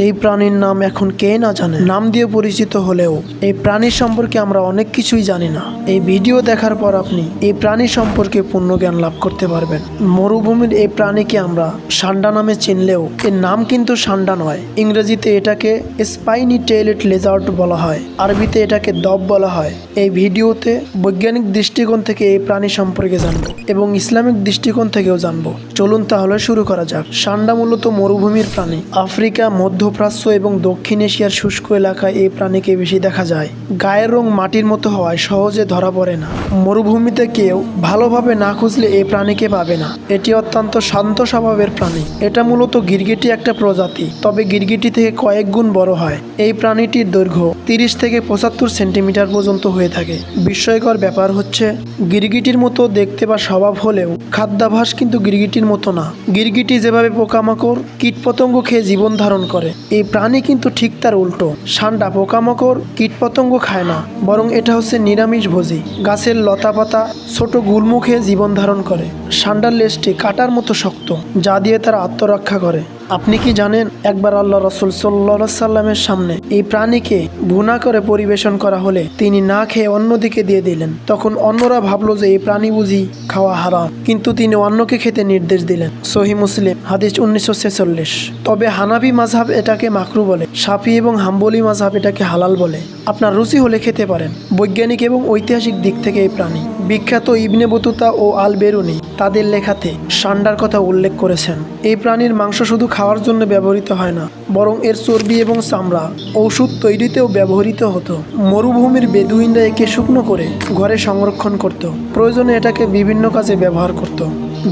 এই প্রাণীর নাম এখন কে না জানে, নাম দিয়ে পরিচিত হলেও এই প্রাণীর সম্পর্কে আমরা অনেক কিছুই জানি না। এই ভিডিও দেখার পর আপনি এই প্রাণী সম্পর্কে পূর্ণ জ্ঞান লাভ করতে পারবেন। মরুভূমির এই প্রাণীকে আমরা সান্ডা নামে চিনলেও এর নাম কিন্তু সান্ডা নয়। ইংরেজিতে এটাকে স্পাইনি টেইলড লেজার্ড বলা হয়, আরবিতে এটাকে দব বলা হয়। এই ভিডিওতে বৈজ্ঞানিক দৃষ্টিকোণ থেকে এই প্রাণী সম্পর্কে জানবো এবং ইসলামিক দৃষ্টিকোণ থেকেও জানবো। চলুন তাহলে শুরু করা যাক। সান্ডা মূলত মরুভূমির প্রাণী। আফ্রিকা, মধ্যপ্রাচ্য এবং দক্ষিণ এশিয়ার শুষ্ক এলাকায় এই প্রাণীকে বেশি দেখা যায়। গায়ের রং মাটির মতো হওয়ায় সহজে ধরা পড়ে না। মরুভূমিতে কেউ ভালোভাবে না খুঁজলে এই প্রাণীকে পাবে না। এটি অত্যন্ত শান্ত স্বভাবের প্রাণী। এটা মূলত গিরগিটি একটা প্রজাতি, তবে গিরগিটি থেকে কয়েক গুণ বড় হয়। এই প্রাণীটির দৈর্ঘ্য 30 থেকে 75 সেন্টিমিটার পর্যন্ত হয়ে থাকে। বিস্ময়কর ব্যাপার হচ্ছে গিরগিটির মতো দেখতে বা স্বভাব হলেও খাদ্যাভ্যাস কিন্তু গিরগিটির মতো না। গিরগিটি যেভাবে পোকামাকড়, কীটপতঙ্গ খেয়ে জীবন ধারণ করে, এই প্রাণী কিন্তু ঠিক তার উল্টো। সান্ডা পোকামাকড়, কীটপতঙ্গ খায় না, বরং এটা হচ্ছে নিরামিষভোজী। গাছের লতাপাতা, ছোট গুল্ম খেয়ে জীবন ধারণ করে। সান্ডার লেজটি কাটার মতো শক্ত, যা দিয়ে তারা আত্মরক্ষা করে। আপনি কি জানেন, একবার আল্লাহ রাসূল সাল্লাল্লাহু আলাইহি সাল্লামের সামনে এই প্রাণীকে ভুনা করে পরিবেশন করা হলে তিনি না খেয়ে অন্যদিকে দিয়ে দিলেন। তখন অন্যরা ভাবলো যে এই প্রাণী বুঝি খাওয়া হারাম, কিন্তু তিনি অন্যকে খেতে নির্দেশ দিলেন। সহিহ মুসলিম হাদিস 1946। তবে হানাফি মাযহাব এটাকে মাকরু বলে, শাফি এবং হাম্বলি মাযহাব এটাকে হালাল বলে। আপনার রুচি হলে খেতে পারেন। বৈজ্ঞানিক এবং ঐতিহাসিক দিক থেকে এই প্রাণী বিখ্যাত ইবনে বতুতা ও আল বেরুনি তাদের লেখাতে সান্ডার কথা উল্লেখ করেছেন। এই প্রাণীর মাংস শুধু খাওয়ার জন্য ব্যবহৃত হয় না, বরং এর চর্বি এবং চামড়া ঔষধ তৈরিতেও ব্যবহৃত হতো। মরুভূমির বেদুইনরা একে শুকনো করে ঘরে সংরক্ষণ করত, প্রয়োজনে এটাকে বিভিন্ন কাজে ব্যবহার করত।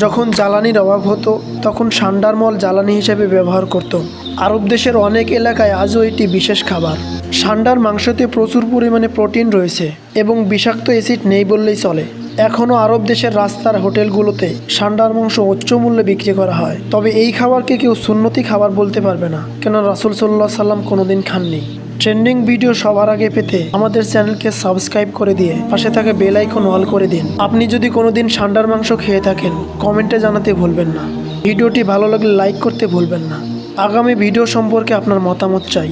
যখন জ্বালানির অভাব হতো তখন সান্ডার মল জ্বালানি হিসেবে ব্যবহার করত। আরব দেশের অনেক এলাকায় আজও এটি বিশেষ খাবার। সান্ডার মাংসতে প্রচুর পরিমাণে প্রোটিন রয়েছে এবং বিষাক্ত অ্যাসিড নেই বললেই চলে। এখনও আরব দেশের রাস্তার হোটেলগুলোতে সান্ডার মাংস উচ্চ মূল্যে বিক্রি করা হয়। তবে এই খাবারকে কেউ সুন্নতি খাবার বলতে পারবে না, কেন রাসূল সাল্লাল্লাহু আলাইহি সাল্লাম কোনোদিন খাননি। ট্রেন্ডিং ভিডিও সবার আগে পেতে আমাদের চ্যানেলকে সাবস্ক্রাইব করে দিয়ে পাশে থাকা বেল আইকন অল করে দিন। আপনি যদি কোনোদিন সান্ডার মাংস খেয়ে থাকেন, কমেন্টে জানাতে ভুলবেন না। ভিডিওটি ভালো লাগলে লাইক করতে ভুলবেন না। আগামী ভিডিও সম্পর্কে আপনার মতামত চাই।